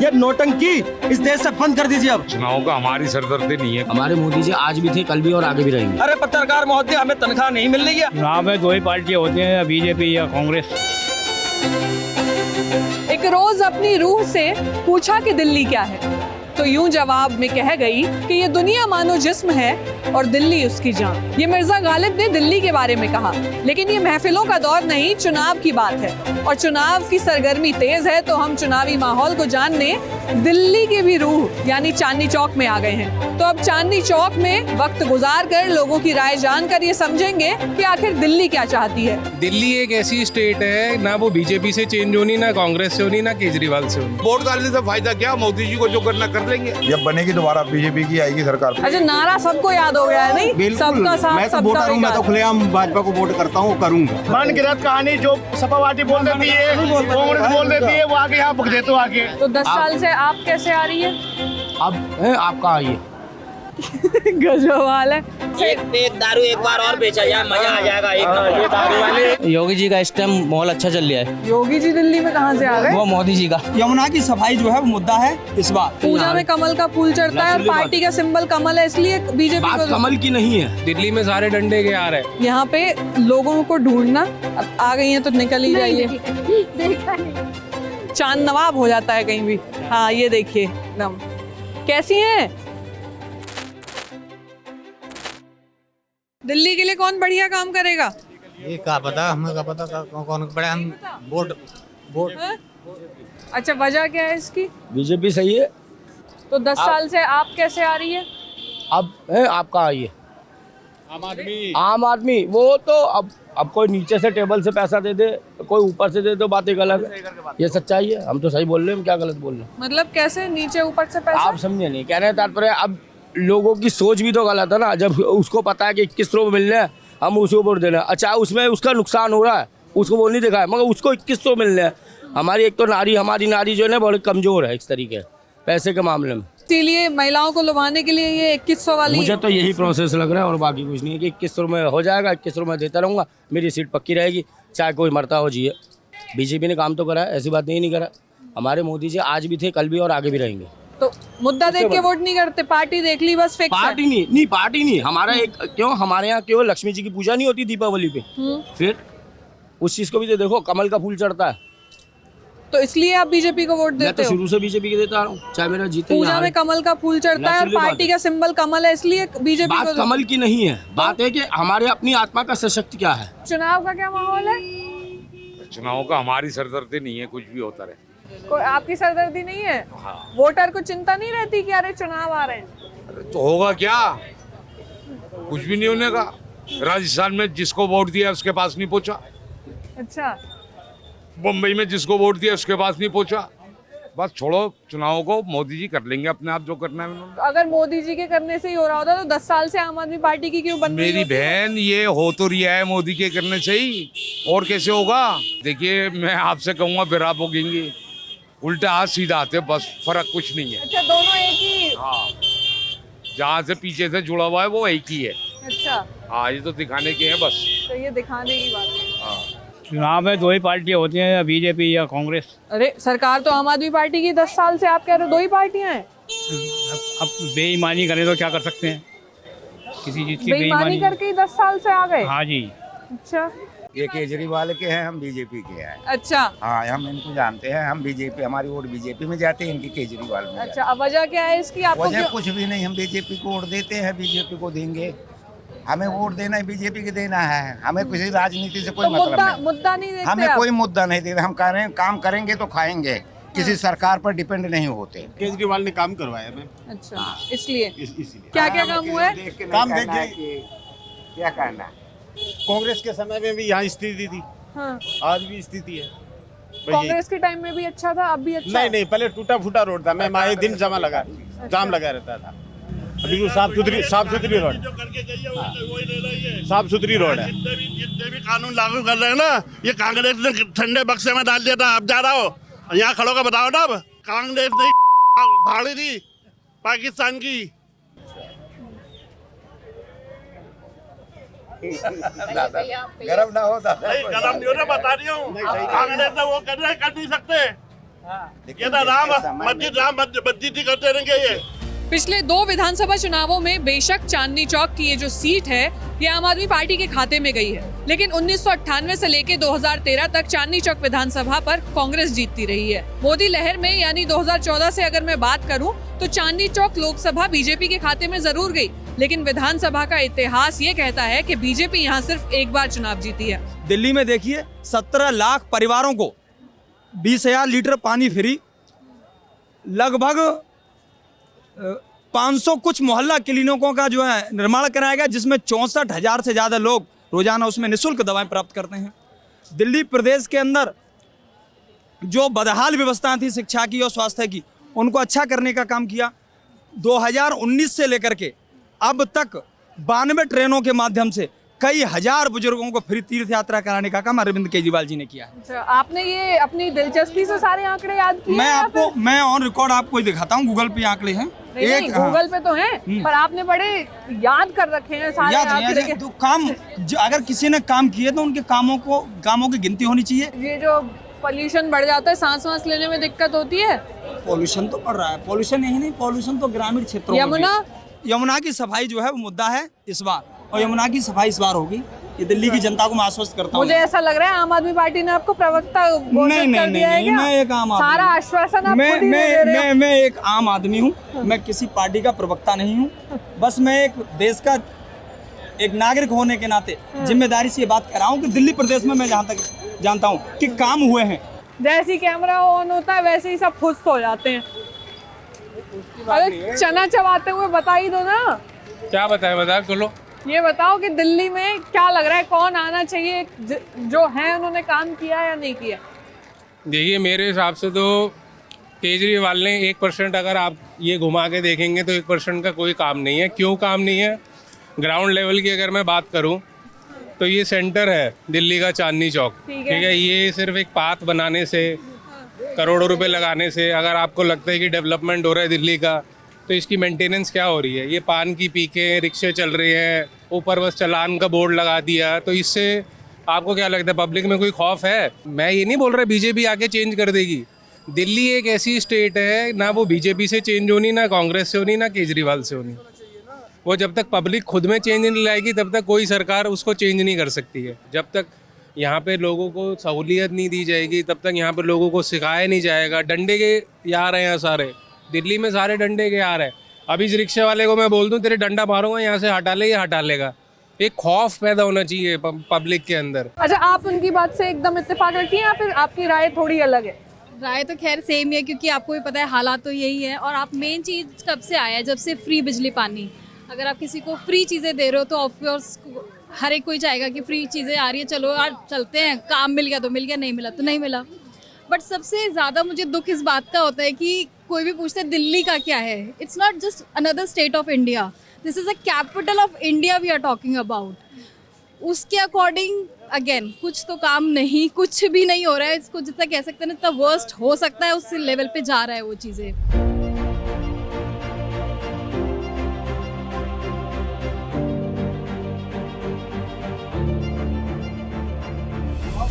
ये नौटंकी इस देश से बंद कर दीजिए अब। चुनाव का हमारी सरदर्दी नहीं है। हमारे मोदी जी आज भी थे, कल भी और आगे भी रहेंगे। अरे पत्रकार महोदय, हमें तनख्वाह नहीं मिल रही है। चुनाव में दो ही पार्टियां होती हैं, या बीजेपी या कांग्रेस। एक रोज अपनी रूह से पूछा कि दिल्ली क्या है, तो यूं जवाब में कह गई कि ये दुनिया मानो जिस्म है और दिल्ली उसकी जान। ये मिर्जा गालिब ने दिल्ली के बारे में कहा, लेकिन ये महफिलों का दौर नहीं, चुनाव की बात है और चुनाव की सरगर्मी तेज है। तो हम चुनावी माहौल को जानने दिल्ली की भी रूह यानी चांदनी चौक में आ गए हैं। तो अब चांदनी चौक में वक्त गुजार कर लोगों की राय जानकर ये समझेंगे कि आखिर दिल्ली क्या चाहती है। दिल्ली एक ऐसी स्टेट है, ना वो बीजेपी से चेंज होनी, ना कांग्रेस से होनी, ना केजरीवाल से होनी। वोट डालने से फायदा क्या, मोदी जी को जो करना कर देंगे। जब बनेगी दोबारा बीजेपी की आएगी सरकार। अच्छा, नारा सबको याद हो गया है नहीं? सबका साथ मैं तो सबका वोटर हूँ, मैं तो विकास। खुलेआम भाजपा को वोट करता हूँ, करूँगा। मनगढ़ंत कहानी जो सपा पार्टी बोल देती है, कांग्रेस बोल देती है, वो आगे यहाँ भुग देते हो आगे। तो 10 साल से आप कैसे आ रही है? अब आपका आइए। गजब हाल है। एक दारू एक बार और बेचा जाए, मजा आ जाएगा। एक नंबर दारू वाले। योगी जी का इस टाइम माहौल अच्छा चल रहा है। योगी जी दिल्ली में कहाँ से आ गए? वो मोदी जी का। यमुना की सफाई जो है वो मुद्दा है इस बार। पूजा में कमल का फूल चढ़ता है और पार्टी का सिंबल कमल है, इसलिए बीजेपी बात को कमल की नहीं है। दिल्ली में सारे डंडे के आ रहे हैं। यहाँ पे लोगों को ढूंढना। अब आ गई है तो निकल ही जाइए। चांद नवाब हो जाता है कहीं भी। हाँ, ये देखिए एकदम कैसी हैं। दिल्ली के लिए कौन बढ़िया काम करेगा? ये क्या पता, हमें क्या पता कौन बड़े हम वोट। हाँ? अच्छा, वजह क्या है इसकी? बीजेपी सही है। तो 10 साल से आप कैसे आ रही है? अब आपका आइए। आम आदमी वो तो अब कोई नीचे से टेबल से पैसा दे दे, कोई ऊपर से दे, तो बातें गलत है। ये सच्चाई है, हम तो सही बोल रहे हैं, हम क्या गलत बोल रहे हैं? मतलब कैसे नीचे ऊपर से पैसा? आप समझे नहीं, कहने का तात्पर्य अब लोगों की सोच भी तो गलत है ना। जब उसको पता है कि 2100 मिलने हैं, हम उसको वोट देना। अच्छा, उसमें उसका नुकसान हो रहा है, उसको वो नहीं देखा है, मगर उसको 2100 मिलने हैं। हमारी एक तो हमारी नारी जो है ना बहुत कमजोर है इस तरीके पैसे के मामले में। इसीलिए महिलाओं को लुभाने के लिए ये 2100 वाली। मुझे तो यही प्रोसेस लग रहा है और बाकी कुछ नहीं है कि 2100 में हो जाएगा, 2100 में देता रहूँगा, मेरी सीट पक्की रहेगी, चाहे कोई मरता हो जिए। बीजेपी ने काम तो करा है, ऐसी बात नहीं करा। हमारे मोदी जी आज भी थे, कल भी और आगे भी रहेंगे। तो मुद्दा देख के वोट नहीं करते, पार्टी देख ली बस फिक्स है। पार्टी नहीं पार्टी नहीं। हमारा एक क्यों, हमारे यहाँ केवल लक्ष्मी जी की पूजा नहीं होती दीपावली पे, फिर उस चीज को भी तो देखो, कमल का फूल चढ़ता है। तो इसलिए आप बीजेपी को वोट मैं देते तो हो? शुरू से बीजेपी के देता हूँ, चाहे मेरा जीते। पूजा में कमल का फूल चढ़ता है और पार्टी का सिंबल कमल है, इसलिए बीजेपी बात को। कमल की नहीं है, बात है कि हमारे अपनी आत्मा का सशक्त क्या है। चुनाव का क्या माहौल है? चुनाव का हमारी सरदर्दी नहीं है, कुछ भी होता रहे। कोई आपकी सरदर्दी नहीं है? हाँ। वोटर को चिंता नहीं रहती कि अरे चुनाव आ रहे हैं? तो होगा क्या, कुछ भी नहीं होने का। राजस्थान में जिसको वोट दिया उसके पास नहीं पहुंचा, अच्छा, मुंबई में जिसको वोट दिया उसके पास नहीं पहुंचा। बस छोड़ो चुनाव को, मोदी जी कर लेंगे अपने आप जो करना है उन्होंने। तो अगर मोदी जी के करने से ही हो रहा होता तो 10 साल से आम आदमी पार्टी की क्यों बन रही मेरी होती? बहन, ये हो तो रिया है मोदी के करने से ही, और कैसे होगा। देखिए, मैं आपसे कहूँगा फिर आप होंगे उल्टा हाथ सीधा आते, बस फर्क कुछ नहीं है। अच्छा, दोनों एक ही। हाँ, जहाँ से पीछे से जुड़ा हुआ है वो एक ही है। अच्छा, हाँ, ये तो दिखाने के हैं बस। तो ये दिखाने की बात है। हाँ। चुनाव में दो ही पार्टियां होती हैं, या बीजेपी या कांग्रेस। अरे सरकार तो आम आदमी पार्टी की 10 साल से, आप कह रहे हो 2 ही पार्टियां हैं। अब बेईमानी करें तो क्या कर सकते हैं, किसी चीज की बेईमानी करके ही 10 साल से आ गए। हाँ जी। अच्छा ये केजरीवाल के हैं, हम बीजेपी के हैं। अच्छा हाँ, हम इनको जानते हैं, हम बीजेपी, हमारी वोट बीजेपी में जाते हैं, इनकी केजरीवाल में अच्छा, अब वजह क्या है इसकी? आपको वजह क्यों? कुछ भी नहीं, हम बीजेपी को वोट देते हैं, बीजेपी को देंगे। हमें वोट देना है, बीजेपी के देना है, हमें किसी राजनीति से कोई तो मतलब नहीं। मुद्दा नहीं देखते हमें आप? कोई मुद्दा नहीं देते, हम करें काम करेंगे तो खाएंगे, किसी सरकार पर डिपेंड नहीं होते। केजरीवाल ने काम करवाया मैं अच्छा, इसलिए इसीलिए क्या क्या काम हुआ है? काम देखिए, क्या करना। कांग्रेस के समय में भी यहाँ स्थिति थी, हाँ। आज भी स्थिति है। कांग्रेस के टाइम में भी अच्छा था, अब भी अच्छा है? नहीं, पहले टूटा फूटा रोड था, मैं आए दिन जाम लगा रहता था। अभी तो साफ सुथरी रोड, साफ सुथरी रोड है। जितने भी कानून लागू कर रहे हैं ना, ये कांग्रेस ने ठंडे बक्से में डाल दिया था। अब जा रहा हो यहाँ खड़ो का बताओ ना, अब कांग्रेस ने भाड़ी थी पाकिस्तान की। गरम ना हो दादा, गरम नहीं होने बता रही हूँ, कांग्रेस ने वो कर नहीं सकते। ये तो राम मस्जिद ही करते रहेंगे ये। पिछले 2 विधानसभा चुनावों में बेशक चांदनी चौक की ये जो सीट है ये आम आदमी पार्टी के खाते में गई है, लेकिन 1998 से लेके 2013 तक चांदनी चौक विधानसभा पर कांग्रेस जीतती रही है। मोदी लहर में यानी 2014 से अगर मैं बात करूं तो चांदनी चौक लोकसभा बीजेपी के खाते में जरूर गई, लेकिन विधानसभा का इतिहास ये कहता है कि बीजेपी यहाँ सिर्फ एक बार चुनाव जीती है। दिल्ली में देखिए 17 लाख परिवारों को 20,000 लीटर पानी फ्री, लगभग 500 कुछ मोहल्ला क्लिनिकों का जो है निर्माण कराया गया, जिसमें 64,000 से ज़्यादा लोग रोजाना उसमें निःशुल्क दवाएं प्राप्त करते हैं। दिल्ली प्रदेश के अंदर जो बदहाल व्यवस्थाएं थी शिक्षा की और स्वास्थ्य की, उनको अच्छा करने का काम किया। 2019 से लेकर के अब तक 92 ट्रेनों के माध्यम से कई हजार बुजुर्गों को फ्री तीर्थ यात्रा कराने का काम अरविंद केजरीवाल जी ने किया है। अच्छा, आपने ये अपनी दिलचस्पी से सारे आंकड़े याद किए? मैं ऑन रिकॉर्ड आपको दिखाता हूँ, गूगल पे आंकड़े हैं। नहीं, गूगल पे तो हैं, पर आपने बड़े याद कर रखे हैं सारे आंकड़े। तो काम अगर किसी ने काम किए तो उनके कामों की गिनती होनी चाहिए। ये जो पोल्यूशन बढ़ जाता है, सांस लेने में दिक्कत होती है। पोल्यूशन तो बढ़ रहा है, पोल्यूशन यही नहीं, पोल्यूशन तो ग्रामीण क्षेत्रों में। यमुना की सफाई जो है वो मुद्दा है इस बार, और यमुना की सफाई इस बार होगी। ये दिल्ली की जनता को मैं आश्वस्त करता हूँ। मुझे ऐसा लग रहा है आम आदमी पार्टी ने आपको प्रवक्ता घोषित कर दिया है क्या? मैं एक आम आदमी, सारा आश्वासन आप खुद ही दे रहे हो। मैं एक आम आदमी हूँ, मैं किसी पार्टी का प्रवक्ता नहीं हूँ। बस मैं एक देश का एक नागरिक होने के नाते जिम्मेदारी से ये बात कर रहा हूँ कि दिल्ली प्रदेश में मैं जहाँ तक जानता हूँ कि काम हुए हैं। जैसे कैमरा ऑन होता है वैसे ही सब खुश हो जाते हैं। अरे चना चबाते हुए बता ही दो ना। क्या बताए, बता चलो। ये बताओ कि दिल्ली में क्या लग रहा है, कौन आना चाहिए? जो है उन्होंने काम किया या नहीं किया? देखिए, मेरे हिसाब से तो केजरीवाल ने 1% अगर आप ये घुमा के देखेंगे तो 1% का कोई काम नहीं है। क्यों काम नहीं है? ग्राउंड लेवल की अगर मैं बात करूं तो ये सेंटर है दिल्ली का चांदनी चौक, ठीक है। ये सिर्फ एक पाथ बनाने से, करोड़ों रुपए लगाने से अगर आपको लगता है कि डेवलपमेंट हो रहा है दिल्ली का, तो इसकी मेंटेनेंस क्या हो रही है? ये पान की पीके रिक्शे चल रहे हैं, ऊपर बस चालान का बोर्ड लगा दिया, तो इससे आपको क्या लगता है पब्लिक में कोई खौफ है? मैं ये नहीं बोल रहा बीजेपी आके चेंज कर देगी। दिल्ली एक ऐसी स्टेट है, ना वो बीजेपी से चेंज होनी, ना कांग्रेस से होनी, ना केजरीवाल से होनी। वो जब तक पब्लिक खुद में चेंज नहीं लाएगी तब तक कोई सरकार उसको चेंज नहीं कर सकती है। जब तक यहाँ पे लोगों को सहूलियत नहीं दी जाएगी तब तक यहाँ पे लोगों को सिखाया नहीं जाएगा। डंडे के यार हैं यहाँ सारे, दिल्ली में सारे डंडे के यार हैं। अभी इस रिक्शे वाले को मैं बोल दूँ तेरे डंडा मारूंगा यहाँ से हटा ले, ये हटा लेगा। एक खौफ पैदा होना चाहिए पब्लिक के अंदर। अच्छा, आप उनकी बात से एकदम इत्तेफाक रखती हैं या फिर आपकी राय थोड़ी अलग है? राय तो खैर सेम ही है, क्योंकि आपको भी पता है हालात तो यही है। और आप मेन चीज़ कब से आया है? जब से फ्री बिजली पानी। अगर आप किसी को फ्री चीज़ें दे रहे हो तो ऑफकोर्स हर एक कोई चाहेगा कि फ्री चीज़ें आ रही है, चलो यार चलते हैं, काम मिल गया तो मिल गया, नहीं मिला तो नहीं मिला। बट सबसे ज़्यादा मुझे दुख इस बात का होता है कि कोई भी पूछता है दिल्ली का क्या है। It's not just another state of India, this is a capital of India we are talking about. उसके अकॉर्डिंग अगेन कुछ तो काम नहीं, कुछ भी नहीं हो रहा है। इसको जितना कह सकते हैं इतना वर्स्ट हो सकता है, उस लेवल पे जा रहा है वो चीज़ें।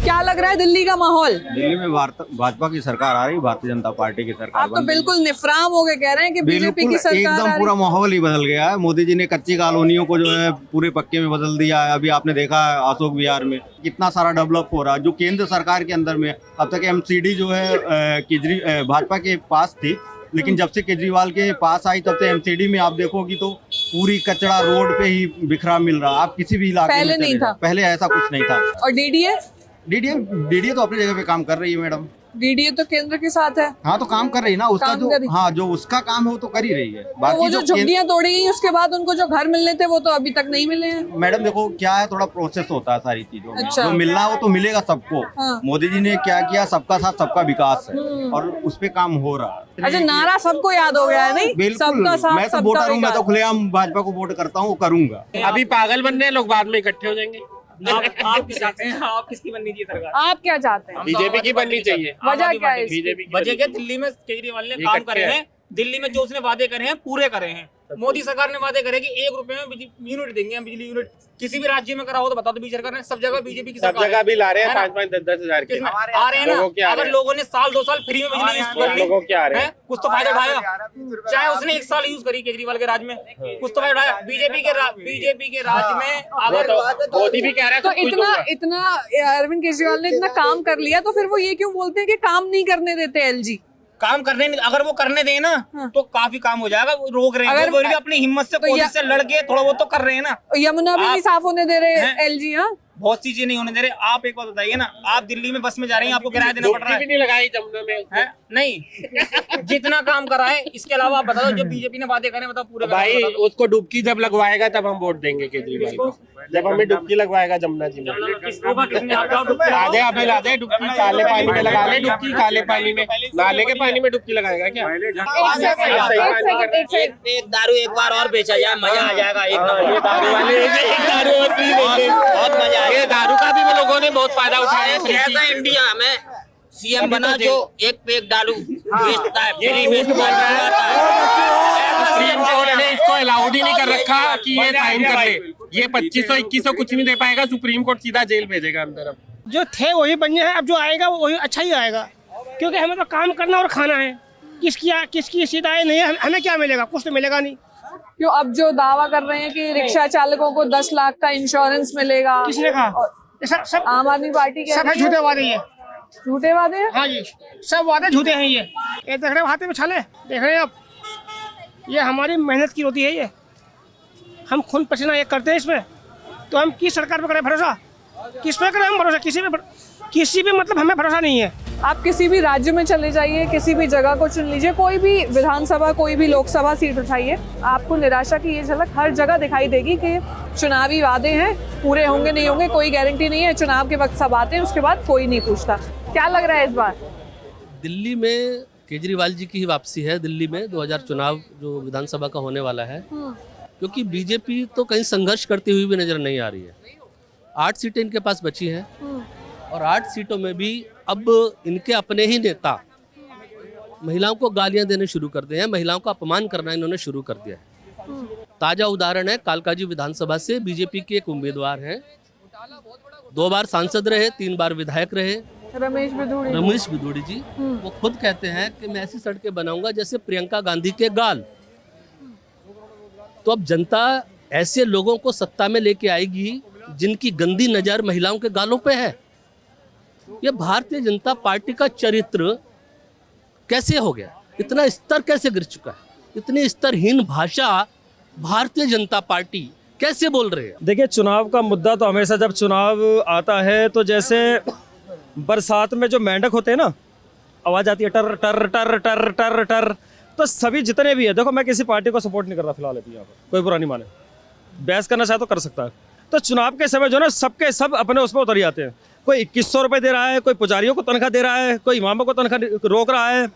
क्या लग रहा है दिल्ली का माहौल? दिल्ली में भाजपा की सरकार आ रही है, भारतीय जनता पार्टी की सरकार। आप तो बिल्कुल निफराम हो गए कह रहे हैं कि बीजेपी की सरकार एकदम पूरा माहौल ही बदल गया है। मोदी जी ने कच्ची कॉलोनियों को जो है पूरे पक्के में बदल दिया है। अभी आपने देखा है अशोक विहार में कितना सारा डेवलप हो रहा है। जो केंद्र सरकार के अंदर में अब तक एमसीडी जो है भाजपा के पास थी, लेकिन जब से केजरीवाल के पास आई तब से एमसीडी में आप देखोगी तो पूरी कचरा रोड पे ही बिखरा मिल रहा। आप किसी भी इलाके पहले नहीं था, पहले ऐसा कुछ नहीं था। और डीडीए तो अपनी जगह पे काम कर रही है मैडम। डीडीए तो केंद्र के साथ है। हाँ, तो काम कर रही है ना, उसका जो उसका काम है वो तो कर ही रही है। बाकी वो जो झुग्गियां तोड़ी गई उसके बाद उनको जो घर मिलने थे वो तो अभी तक नहीं मिले हैं। मैडम देखो क्या है, थोड़ा प्रोसेस होता है सारी चीजों में। जो मिलना है वो तो मिलेगा सबको। हाँ। मोदी जी ने क्या किया, सबका साथ सबका विकास है और उस पे काम हो रहा है। अच्छा, नारा सबको याद हो गया है? नहीं, बिल्कुल। मैं तो वोटर हूँ, मैं तो खुलेआम भाजपा को वोट करता हूँ, करूंगा। अभी पागल बन रहे हैं लोग, बाद में इकट्ठे हो जाएंगे। आप क्या चाहते हैं? आप किसकी बननी चाहिए सरकार? आप क्या चाहते हैं? बीजेपी की बननी चाहिए। वजह क्या है? वजह क्या? दिल्ली में केजरीवाल ने काम करे हैं, दिल्ली में जो उसने वादे करे हैं पूरे करे हैं। मोदी सरकार ने वादे करे कि 1 रुपए में यूनिट देंगे हम, बिजली यूनिट। किसी भी राज्य में करा हो तो बताओ, तो बीजेपी सरकार ने सब जगह बीजेपी की सब जगह भी ला रहे हैं 5-5, 10-10 हजार के आ रहे हैं ना। अगर लोगों ने साल 2 साल फ्री में बिजली यूज कर ली, लोगों क्या आ रहे हैं, कुछ तो फायदा उठाया। चाहे उसने 1 साल यूज करी केजरीवाल के राज में, कुछ तो फायदा उठाया। बीजेपी के राज में अगर मोदी भी कह रहा है तो इतना अरविंद केजरीवाल ने इतना काम कर लिया, तो फिर वो ये क्यों बोलते हैं कि काम नहीं करने देते एलजी? काम करने, अगर वो करने दें ना तो काफी काम हो जाएगा। वो रोक रहे हैं, अगर वो अपनी हिम्मत से कोशिश से लड़के थोड़ा बहुत तो कर रहे हैं ना। यमुना भी नहीं साफ होने दे रहे एलजी। हाँ, बहुत सी चीजें नहीं होने दे रहे। आप एक बात बताइए ना, आप दिल्ली में बस में जा रहे हैं, आपको किराया देना पड़ रहा है। नहीं लगाई जमुना में है नहीं, जितना काम करा है। इसके अलावा आप बताओ, जो बीजेपी ने वादे करे बताओ पूरे भाई, उसको डुबकी जब लगवाएगा तब हम वोट देंगे केजरीवाल को। जब हमें डुबकी लगवाएगा जमुना जी में, लादे अभी लादे डुबकी, काले पानी में लगा ले डुबकी, काले पानी में, नाले के पानी में डुबकी लगाएगा क्या? एक दारू एक बार और बेचा जाए, मजा आ जाएगा एकदम। ये दारू वाले एक दारू और पी लेंगे, बहुत मजा आएगा। ये दारू का भी लोगों ने बहुत फायदा उठाया है। ऐसा इंडिया में सीएम बना जो एक पे एक दारू बेचता है, फ्री में सुप्रीम कोर्ट ने इसको अलाउड ही नहीं कर रखा कि ये साइन कर ले। ये 2500-2100 कुछ नहीं दे पाएगा, सुप्रीम कोर्ट सीधा जेल भेजेगा अंदर। अब जो थे वही बन है, अब जो आएगा वही अच्छा ही आएगा, क्योंकि हमें तो काम करना और खाना है। किसकी सीधाई नहीं है, हमें क्या मिलेगा? कुछ तो मिलेगा नहीं। क्यों अब जो दावा कर रहे हैं कि रिक्शा चालकों को 10 लाख का इंश्योरेंस मिलेगा, किसने कहा? सब आम आदमी पार्टी के सब है झूठे वादे। ये झूठे वादे हैं। हाँ जी, सब वादे झूठे हैं। ये देख रहे हो हाथे में छाले, देख रहे हैं आप? ये हमारी मेहनत की रोटी है। ये हम खून पसीना एक करते हैं इसमें, तो हम किस सरकार पे करें भरोसा? किस पे करें हम भरोसा? किसी पे मतलब हमें भरोसा नहीं है। आप किसी भी राज्य में चले जाइए, किसी भी जगह को चुन लीजिए, कोई भी विधानसभा, कोई भी लोकसभा सीट उठाइए, आपको निराशा की ये झलक हर जगह दिखाई देगी कि चुनावी वादे हैं, पूरे होंगे नहीं होंगे कोई गारंटी नहीं है। चुनाव के वक्त सब आते हैं, उसके बाद कोई नहीं पूछता। क्या लग रहा है इस बार? दिल्ली में केजरीवाल जी की ही वापसी है। दिल्ली में 2000 चुनाव जो विधानसभा का होने वाला है, क्योंकि बीजेपी तो कहीं संघर्ष करती हुई भी नजर नहीं आ रही है। 8 सीटें इनके पास बची हैं और 8 सीटों में भी अब इनके अपने ही नेता महिलाओं को गालियां देने शुरू कर दिए हैं, महिलाओं का अपमान करना इन्होंने शुरू कर दिया है। ताजा उदाहरण है कालकाजी विधानसभा से बीजेपी के एक उम्मीदवार हैं, 2 बार सांसद रहे, 3 बार विधायक रहे, रमेश बिधूड़ी जी। वो खुद कहते हैं कि मैं ऐसी सड़कें बनाऊंगा जैसे प्रियंका गांधी के गाल। तो अब जनता ऐसे लोगों को सत्ता में लेके आएगी जिनकी गंदी नजर महिलाओं के गालों पे है। ये भारतीय जनता पार्टी का चरित्र कैसे हो गया? इतना स्तर कैसे गिर चुका है? इतनी स्तरहीन भाषा भारतीय जनता पार्टी कैसे बोल रहे हैं? देखिए, चुनाव का मुद्दा तो हमेशा जब चुनाव आता है तो जैसे बरसात में जो मेंढक होते हैं ना, आवाज आती है टर टर टर टर टर टर, तो सभी जितने भी है, देखो मैं किसी पार्टी को सपोर्ट नहीं कर रहा फिलहाल अभी यहाँ पर, कोई बुरा नहीं माने, बहस करना चाहे तो कर सकता है। तो चुनाव के समय जो ना सबके सब अपने उसमें उतर जाते हैं। कोई 2100 रुपये दे रहा है, कोई पुजारियों को तनख्वाह दे रहा है, कोई इमामों को तनख्वाह रोक रहा है,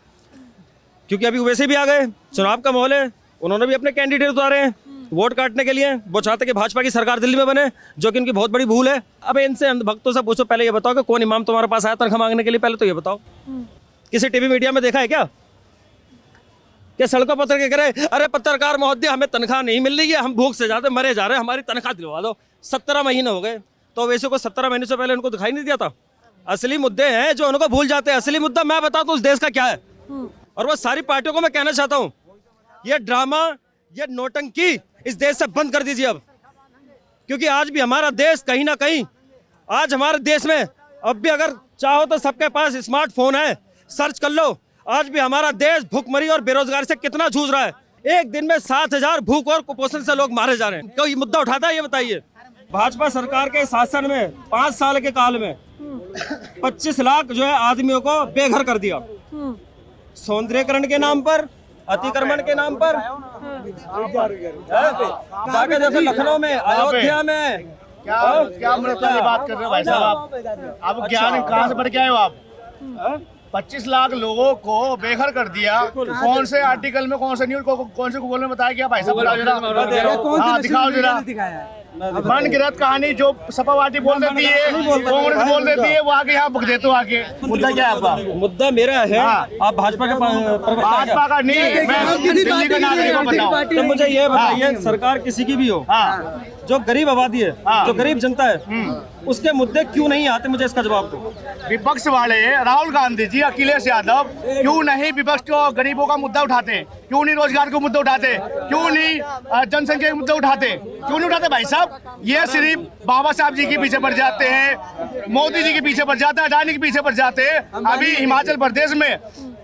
क्योंकि अभी वैसे भी आ गए, चुनाव का माहौल है, उन्होंने भी अपने कैंडिडेट उतारे हैं वोट काटने के लिए। वो चाहते कि भाजपा की सरकार दिल्ली में बने, जो कि उनकी बहुत बड़ी भूल है। अब इनसे भक्तों से पूछो, पहले ये बताओ कि कौन इमाम तुम्हारे पास आया तनख्वाह मांगने के लिए? पहले तो ये बताओ, किसी टीवी मीडिया में देखा है क्या कि सड़कों पर उतर के कह रहे अरे पत्रकार महोदय हमें तनख्वाह नहीं मिल रही है, हम भूख से जाते मरे जा रहे हैं, हमारी तनख्वाह दिलवा दो। 17 महीने हो गए, तो वैसे को 17 महीने से पहले उनको दिखाई नहीं दिया था? असली मुद्दे हैं जो उनको भूल जाते हैं। असली मुद्दा मैं बताता हूँ उस देश का क्या है, और वो सारी पार्टियों को मैं कहना चाहता हूँ, ये ड्रामा, ये नौटंकी इस देश से बंद कर दीजिए अब, क्योंकि आज भी हमारा देश कहीं ना कहीं, आज हमारे देश में अब भी अगर चाहो तो सबके पास स्मार्टफोन है, सर्च कर लो, आज भी हमारा देश भूखमरी और बेरोजगारी से कितना जूझ रहा है। एक दिन में 7000 भूख और कुपोषण से लोग मारे जा रहे हैं। कोई मुद्दा उठाता है? ये बताइए। भाजपा सरकार के शासन में 5 साल के काल में 25 लाख जो है आदमियों को बेघर कर दिया, सौंदर्यकरण के नाम पर, अतिक्रमण के नाम पर। जाके देखो लखनऊ में, अयोध्या में, क्या वाली बात कर रहे हो भाई साहब? आप ज्ञान कहाँ से बढ़ के आए हो आप? 25 लाख लोगों को बेघर कर दिया। कौन से आर्टिकल में, कौन से न्यूज को, कौन से गूगल में बताया गया भाई साहब? बताओ जरा, दिखाओ जरा। मनगढ़ंत कहानी जो सपा पार्टी बोल देती है, कांग्रेस बोल देती है, वो आगे यहाँ भुग देते हो आगे। मुद्दा क्या है आपका? मुद्दा मेरा है, आप भाजपा के भाजपा का नहीं, मैं दिल्ली का नागरिक हूं, बताओ। तो मुझे ये बताइए, सरकार किसी की भी हो, जो गरीब आबादी है, जो गरीब जनता है, उसके मुद्दे क्यों नहीं आते? मुझे इसका जवाब दो। विपक्ष वाले राहुल गांधी जी, अखिलेश यादव क्यों नहीं विपक्ष को गरीबों का मुद्दा उठाते? क्यों नहीं रोजगार का मुद्दा उठाते? क्यों नहीं जनसंख्या के मुद्दे उठाते? क्यों नहीं उठाते भाई साहब? ये सिर्फ बाबा साहब जी के पीछे पड़ जाते हैं, मोदी जी के पीछे पड़ जाते हैं, अडानी के पीछे पड़ जाते हैं। अभी हिमाचल प्रदेश में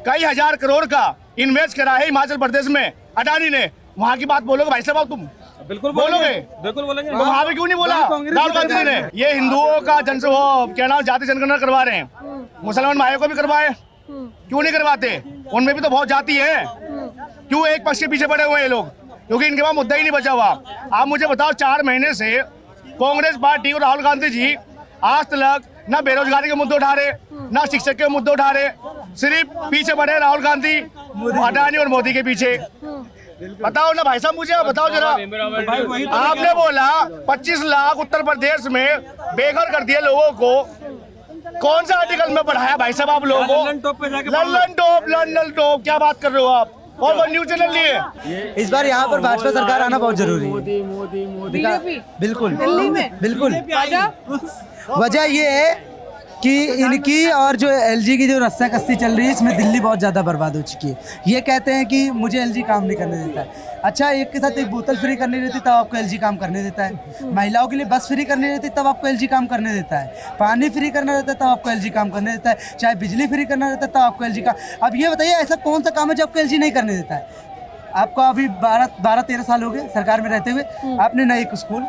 कई हजार करोड़ का इन्वेस्ट करा है हिमाचल प्रदेश में अडानी ने। वहाँ की बात बोलोगे भाई साहब तुम? बिल्कुल बोलोगे, बिल्कुल बोलेंगे। तो वहाँ पे क्यों नहीं बोला राहुल गांधी ने? ये हिंदुओं का क्या नाम जाति जनगणना करवा रहे हैं, मुसलमान भाइयों को भी करवाए, क्यों नहीं करवाते? उनमें भी तो बहुत जाति है, क्यों एक पक्ष के पीछे पड़े हुए हैं ये लोग? क्योंकि इनके पास मुद्दा ही नहीं बचा हुआ। आप मुझे बताओ, 4 महीने से कांग्रेस पार्टी और राहुल गांधी जी आज तक न बेरोजगारी के मुद्दे उठा रहे, न शिक्षक के मुद्दे उठा रहे, सिर्फ पीछे पड़े राहुल गांधी, अडानी और मोदी के पीछे। बताओ ना भाई साहब, मुझे बताओ जरा। आपने बोला 25 लाख उत्तर प्रदेश में बेघर कर दिए लोगों को, कौन सा आर्टिकल में पढ़ाया भाई साहब आप लोगों को? लंदन टॉप, क्या बात कर रहे हो आप? और न्यूज चैनल लिए। इस बार यहाँ पर भाजपा सरकार आना बहुत जरूरी है। बीजेपी बिल्कुल दिल्ली में बिल्कुल। वजह ये है कि इनकी और जो एलजी की जो रस्सा कस्सी चल रही है, इसमें दिल्ली बहुत ज़्यादा बर्बाद हो चुकी है। ये कहते हैं कि मुझे एलजी काम नहीं करने देता है। अच्छा, एक के साथ एक बोतल फ्री करने देती तब आपको एलजी काम करने देता है। महिलाओं के लिए बस फ्री करने देती तब आपको एलजी काम करने देता है। पानी फ्री करना रहता है तब आपको एलजी काम करने देता है। चाहे बिजली फ्री करना रहता है तब आपको एलजी का। अब ये बताइए, ऐसा कौन सा काम है जो आपको एलजी नहीं करने देता है? आपको अभी 12-13 साल हो गए सरकार में रहते हुए, आपने ना एक स्कूल,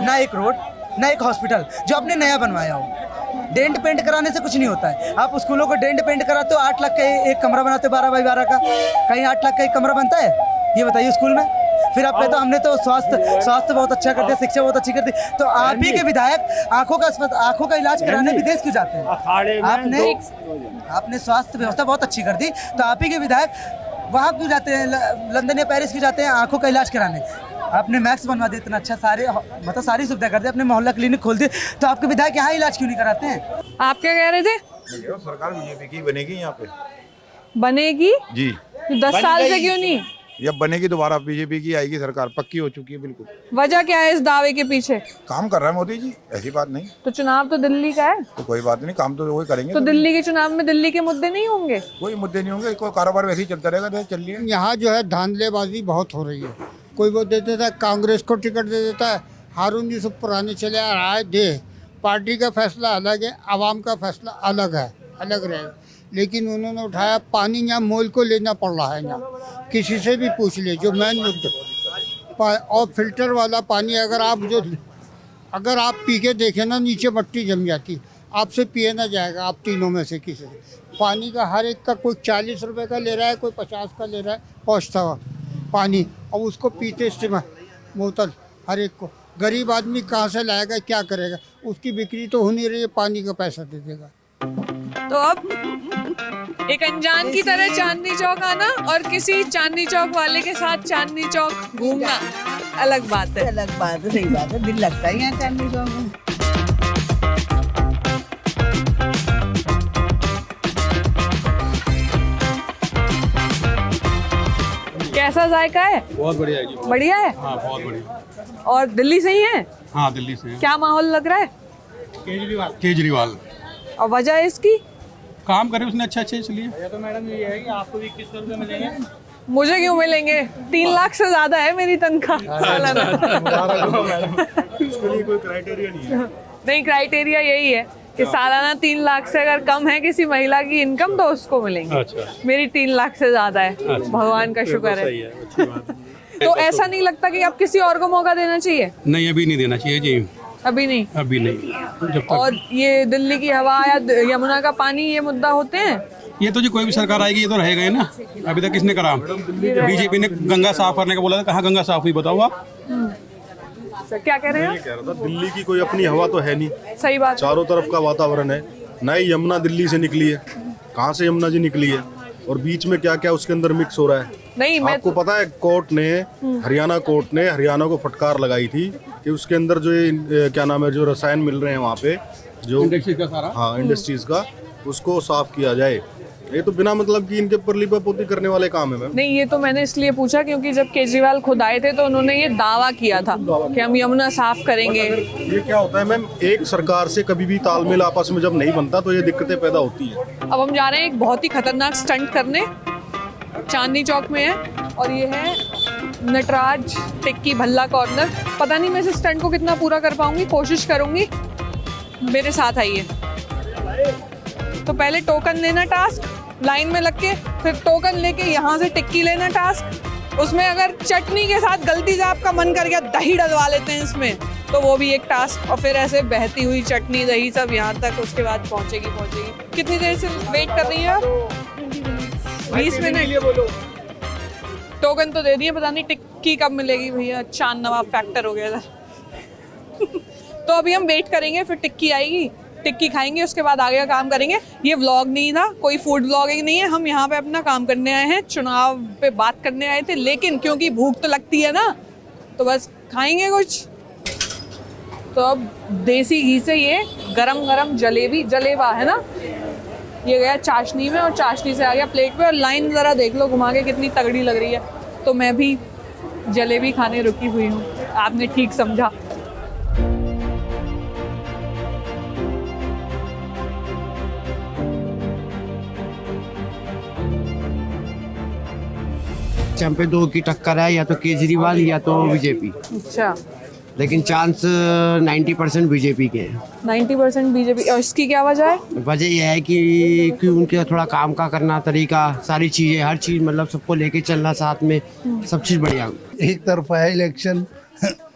ना एक रोड, ना एक हॉस्पिटल जो आपने नया बनवाया हो। डेंट पेंट कराने से कुछ नहीं होता है। आप स्कूलों को डेंट पेंट कराते हो, 8 लाख का एक कमरा बनाते हो 12x12 का, कहीं 8 लाख का एक कमरा बनता है? ये बताइए स्कूल में। फिर आप कहते हो हमने तो स्वास्थ्य बहुत अच्छा कर दिया, शिक्षा बहुत अच्छी कर दी। तो आप ही के विधायक आंखों का इलाज कराने विदेश क्यों जाते हैं? आपने स्वास्थ्य व्यवस्था बहुत अच्छी कर दी, तो आप ही के विधायक वहाँ क्यों जाते हैं? लंदन या पेरिस क्यों जाते हैं आंखों का इलाज कराने? आपने मैक्स बनवा दिया इतना अच्छा, सारी सुविधा कर दी, अपने मोहल्ला क्लिनिक खोल दिए, तो आपके विधायक यहाँ इलाज क्यों नहीं कराते हैं? आप क्या कह रहे थे? सरकार बीजेपी की बनेगी यहाँ पे। बनेगी जी। 10 साल से क्यों नहीं? जब बनेगी दोबारा बीजेपी की आएगी सरकार, पक्की हो चुकी है बिल्कुल। वजह क्या है इस दावे के पीछे? काम कर रहा है मोदी जी, ऐसी बात नहीं। तो चुनाव तो दिल्ली का है, तो कोई बात नहीं, काम तो वही करेंगे। तो दिल्ली के चुनाव में दिल्ली के मुद्दे नहीं होंगे? कोई मुद्दे नहीं होंगे, कोई कारोबार वैसे ही चलता रहेगा। चल रही है यहाँ जो है धांधलेबाजी बहुत हो रही है। कोई वो दे देता है, कांग्रेस को टिकट दे देता है, हारून यूसुफ पुराने चले आ रहा है दे। पार्टी का फैसला अलग है, आवाम का फैसला अलग है, अलग रहेगा। लेकिन उन्होंने उठाया पानी, यहाँ मोल को लेना पड़ रहा है। यहाँ किसी से भी पूछ ले, जो मेन मुद्दा और फिल्टर वाला पानी अगर आप पी के देखें ना, नीचे मट्टी जम जाती, आपसे पिए ना जाएगा। आप तीनों में से किसी पानी का हर एक का कोई 40 रुपए का ले रहा है, कोई 50 का ले रहा है पहुँचता हुआ पानी, और उसको पीते इस्तेमाल बोतल हर एक को। गरीब आदमी कहाँ से लाएगा, क्या करेगा? उसकी बिक्री तो हो नहीं रही है, पानी का पैसा दे देगा। तो अब एक अनजान की तरह चांदनी चौक आना और किसी चांदनी चौक वाले के साथ चांदनी चौक घूमना अलग बात है। अलग बात है, सही बात है। दिल लगता है यहाँ चांदनी चौक में। कैसा जायका है? बहुत बढ़िया है जी। बढ़िया है? हाँ, बहुत बढ़िया। और दिल्ली से ही है? हाँ, दिल्ली से है। क्या माहौल लग रहा है? केजरीवाल। और वजह है इसकी? काम करे उसने अच्छा इसलिए। तो मैडम ये है कि आपको भी 2100 रुपये मिलेंगे। मुझे क्यों मिलेंगे? 3 लाख से ज्यादा है मेरी तनख्वाह सालाना। उसके लिए कोई क्राइटेरिया नहीं है। नहीं, क्राइटेरिया यही है कि सालाना 3 लाख से अगर कम है किसी महिला की इनकम तो उसको मिलेंगे। अच्छा। मेरी 3 लाख से ज्यादा है। भगवान का शुक्र है। तो ऐसा नहीं लगता कि अब किसी और को मौका देना चाहिए? नहीं, अभी नहीं देना चाहिए जी। अभी नहीं? अभी नहीं, जब तक। और ये दिल्ली की हवा या यमुना का पानी, ये मुद्दा होते हैं? ये तो जी कोई भी सरकार आएगी ये तो रहेगा ही ना। अभी तक किसने करा? बीजेपी ने गंगा साफ करने का बोला था, कहाँ गंगा साफ हुई बताओ आप? क्या कह रहे हैं? कह रहा था दिल्ली की कोई अपनी हवा तो है नहीं। सही बात। चारों तरफ का वातावरण है। नई यमुना दिल्ली से निकली है, कहाँ से यमुना जी निकली है? और बीच में क्या क्या उसके अंदर मिक्स हो रहा है। नहीं, आपको पता है कोर्ट ने, हरियाणा कोर्ट ने हरियाणा को फटकार लगाई थी कि उसके अंदर जो ये क्या नाम है, जो रसायन मिल रहे हैं वहाँ पे, जो इंडस्ट्री का सारा, हाँ इंडस्ट्रीज का, उसको साफ किया जाए। ये तो बिना मतलब कि इनके ऊपर लिपापोती करने वाले काम है मैम। नहीं, ये तो मैंने इसलिए पूछा क्योंकि जब केजरीवाल खुद आए थे तो उन्होंने ये दावा किया था कि हम यमुना साफ करेंगे। ये क्या होता है मैम, एक सरकार से कभी भी तालमेल आपस में जब नहीं बनता तो ये दिक्कतें पैदा होती है। अब हम जा रहे हैं एक बहुत ही खतरनाक स्टंट करने, चांदनी चौक में है, और ये है नटराज टिक्की भल्ला कॉर्नर। पता नहीं मैं इस स्टंट को कितना पूरा कर पाऊंगी, कोशिश करूंगी, मेरे साथ आइए। तो पहले टोकन लेना टास्क, लाइन में लग के, फिर टोकन लेके यहाँ से टिक्की लेना टास्क, उसमें अगर चटनी के साथ गलती से आपका मन कर गया दही डलवा लेते हैं इसमें, तो वो भी एक टास्क, और फिर ऐसे बहती हुई चटनी दही सब यहाँ तक, उसके बाद पहुँचेगी। कितनी देर से वेट कर रही है आप? 20 मिनट। टोकन तो दे दिए, पता नहीं टिक्की कब मिलेगी भैया, चांद नवाब फैक्टर हो गया इधर। तो अभी हम वेट करेंगे, फिर टिक्की आएगी, टिक्की खाएंगे, उसके बाद आगे का काम करेंगे। ये व्लॉग नहीं था, कोई फूड व्लॉगिंग नहीं है, हम यहाँ पे अपना काम करने आए हैं, चुनाव पे बात करने आए थे, लेकिन क्योंकि भूख तो लगती है ना, तो बस खाएंगे कुछ। तो अब देसी घी से ये गरम गरम जलेबा है ना, ये गया चाशनी में, और चाशनी से आ गया प्लेट पे, और लाइन ज़रा देख लो घुमा के कितनी तगड़ी लग रही है। तो मैं भी जलेबी खाने रुकी हुई हूँ, आपने ठीक समझा। चंपे दो की टक्कर है, या तो केजरीवाल या तो बीजेपी। अच्छा, लेकिन चांस 90% बीजेपी के हैं। 90% बीजेपी। और इसकी क्या वजह है? वजह यह है कि उनके थोड़ा काम का करना तरीका, सारी चीज़ें, हर चीज़ मतलब सबको लेके चलना साथ में, सब चीज़ बढ़िया। एक तरफा है इलेक्शन।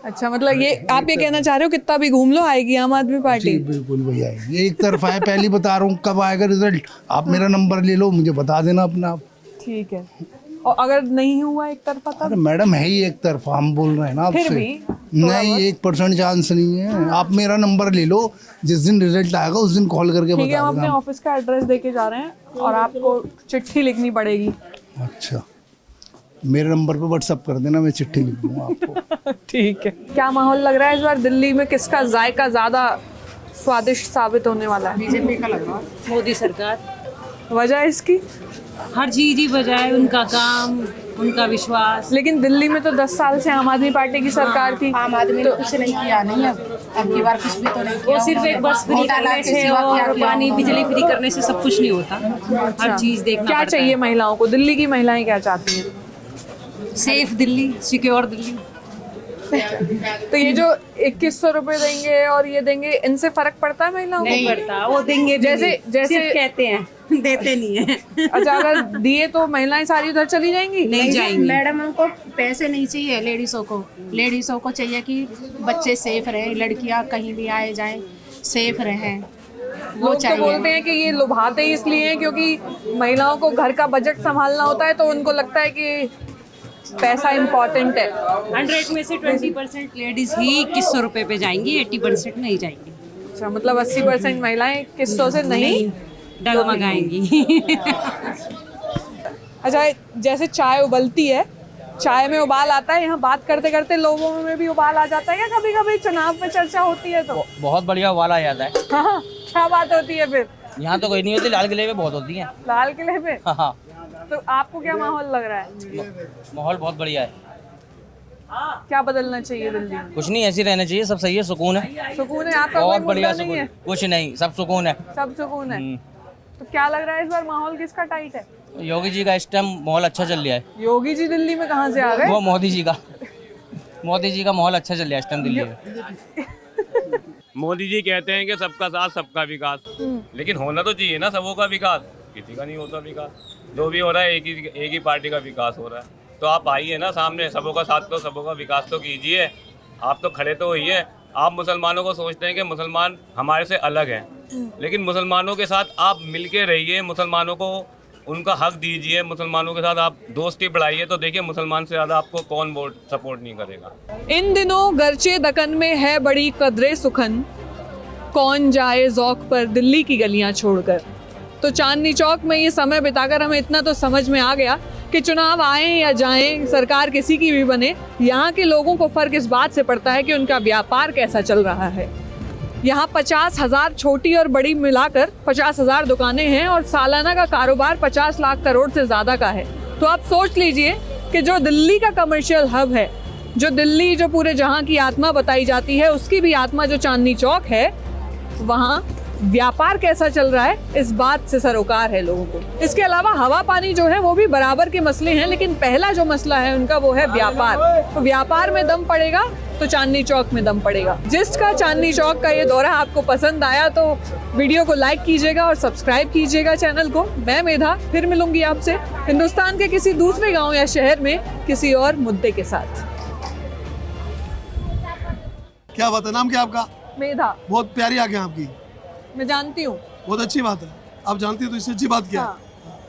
अच्छा, मतलब ये आप ये कहना चाह रहे हो कितना भी घूम लो आएगी आम आदमी पार्टी? बिल्कुल भैया, ये एक तरफा है। पहली बता रहा हूँ, कब आएगा रिजल्ट आप मेरा नंबर ले लो, मुझे बता देना अपना आप। ठीक है। और अगर नहीं हुआ एक तरफा तब? अरे मैडम है ही एक तरफा, हम बोल रहे हैं ना आपसे। फिर भी नहीं, 1% चांस नहीं है। आप मेरा नंबर ले लो, जिस दिन रिजल्ट आएगा उस दिन कॉल करके बता देना। हम अपने ऑफिस का एड्रेस देके जा रहे हैं और आपको चिट्ठी लिखनी पड़ेगी। अच्छा, मेरे नंबर पे व्हाट्सएप कर देना, मैं चिट्ठी लिख दूंगा आपको। ठीक है। क्या माहौल लग रहा है इस बार दिल्ली में, किसका जायका ज्यादा स्वादिष्ट साबित होने वाला है? बीजेपी का लग रहा है। मोदी सरकार। वजह इसकी? हर चीज ही वजह है, उनका काम, उनका विश्वास। लेकिन दिल्ली में तो 10 साल से आम आदमी पार्टी की सरकार थी। आम आदमी ने कुछ नहीं किया, नहीं अब की बार कुछ भी तो नहीं किया। वो सिर्फ एक बस फ्री करने से और पानी बिजली फ्री करने से सब कुछ नहीं होता। हर चीज देखना क्या चाहिए महिलाओं को? दिल्ली की महिलाएं क्या चाहती हैं? Safe Delhi, secure Delhi. तो ये जो 2100 रुपए देंगे और ये देंगे, इनसे फर्क पड़ता है महिलाओं को? नहीं पड़ता, वो देंगे जैसे कहते हैं, देते नहीं है। अच्छा, अगर दिए तो महिलाएं सारी उधर चली जाएंगी? नहीं जाएंगी मैडम, हमको पैसे नहीं चाहिए। लेडीज़ों को चाहिए कि बच्चे सेफ रहें, लड़कियां कहीं भी आए जाएं सेफ रहें। लोग तो बोलते हैं कि ये लुभाते ही इसलिए हैं क्योंकि महिलाओं को घर का बजट संभालना होता है, तो उनको लगता है कि पैसा इम्पोर्टेंट है। 100 में से 20% लेडीज ही 2100 रुपए पे जाएंगी, 80% नहीं जाएंगी। अच्छा, मतलब 80% महिलाएं किस्तों से नहीं डगमगाएंगी। अच्छा, जैसे चाय उबलती है, चाय में उबाल आता है, यहाँ बात करते करते लोगों में भी उबाल आ जाता है क्या? कभी कभी चुनाव में चर्चा होती है तो बहुत बढ़िया उबाल आ जाता है। हाँ, क्या बात होती है फिर? यहाँ तो कोई नहीं होती, लाल किले पे बहुत होती है। लाल किले पे? हाँ। तो आपको क्या माहौल लग रहा है? माहौल बहुत बढ़िया है। क्या बदलना चाहिए दिल्ली में? कुछ नहीं, ऐसे ही रहना चाहिए, सब सही है, सुकून है। सुकून है? आपका बहुत कोई बढ़िया मुद्दा नहीं है? कुछ नहीं, सब सुकून है। सब सुकून है। तो क्या लग रहा है इस बार माहौल किसका टाइट है? योगी जी का इस टाइम माहौल अच्छा चल रहा है। योगी जी दिल्ली में कहाँ से आ गए? वो मोदी जी का माहौल अच्छा चल रहा है इस टाइम दिल्ली में। मोदी जी कहते हैं कि सबका साथ सबका विकास, लेकिन होना तो चाहिए ना सबों का विकास, किसी का नहीं होता विकास। जो भी हो रहा है एक ही पार्टी का विकास हो रहा है। तो आप आइए ना सामने, सबों का साथ तो सबों का विकास तो कीजिए। आप तो खड़े तो हुई है। आप मुसलमानों को सोचते हैं कि मुसलमान हमारे से अलग हैं, लेकिन मुसलमानों के साथ आप मिल के रहिए, मुसलमानों को उनका हक दीजिए, मुसलमानों के साथ आप दोस्ती बढ़ाइए, तो देखिए मुसलमान से ज़्यादा आपको कौन वोट सपोर्ट नहीं करेगा। इन दिनों गर्चे दकन में है बड़ी कदरे सुखन, कौन जाए ज़ौक पर दिल्ली की गलियां छोड़कर। तो चांदनी चौक में ये समय बिताकर हमें इतना तो समझ में आ गया कि चुनाव आए या जाएं, सरकार किसी की भी बने, यहाँ के लोगों को फ़र्क इस बात से पड़ता है कि उनका व्यापार कैसा चल रहा है। यहाँ 50,000 छोटी और बड़ी मिलाकर 50,000 दुकानें हैं और सालाना का कारोबार 50 लाख करोड़ से ज़्यादा का है। तो आप सोच लीजिए कि जो दिल्ली का कमर्शियल हब है, जो दिल्ली जो पूरे जहाँ की आत्मा बताई जाती है, उसकी भी आत्मा जो चांदनी चौक है, वहाँ व्यापार कैसा चल रहा है, इस बात से सरोकार है लोगों को। इसके अलावा हवा पानी जो है वो भी बराबर के मसले हैं, लेकिन पहला जो मसला है उनका वो है व्यापार। तो व्यापार में दम पड़ेगा तो चांदनी चौक में दम पड़ेगा। जिसका चांदनी चौक का ये दौरा आपको पसंद आया तो वीडियो को लाइक कीजिएगा और सब्सक्राइब कीजिएगा चैनल को। मैं मेधा फिर मिलूंगी आपसे हिंदुस्तान के किसी दूसरे गाँव या शहर में किसी और मुद्दे के साथ। क्या बात है, नाम क्या आपका? मेधा। बहुत प्यारी आंखें आपकी। मैं जानती हूँ। बहुत अच्छी बात है, आप जानती हो तो इससे अच्छी बात क्या है?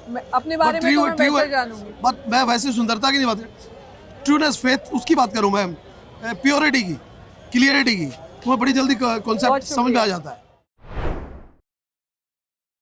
मैं अपने बारे में तो मैं बेहतर जानूंगी। बट मैं वैसे सुंदरता की नहीं बात, ट्रूनेस, फेथ, उसकी बात करूँ मैं, प्योरिटी की, क्लियरिटी की, तुम्हें बड़ी जल्दी कॉन्सेप्ट समझ में आ जाता है।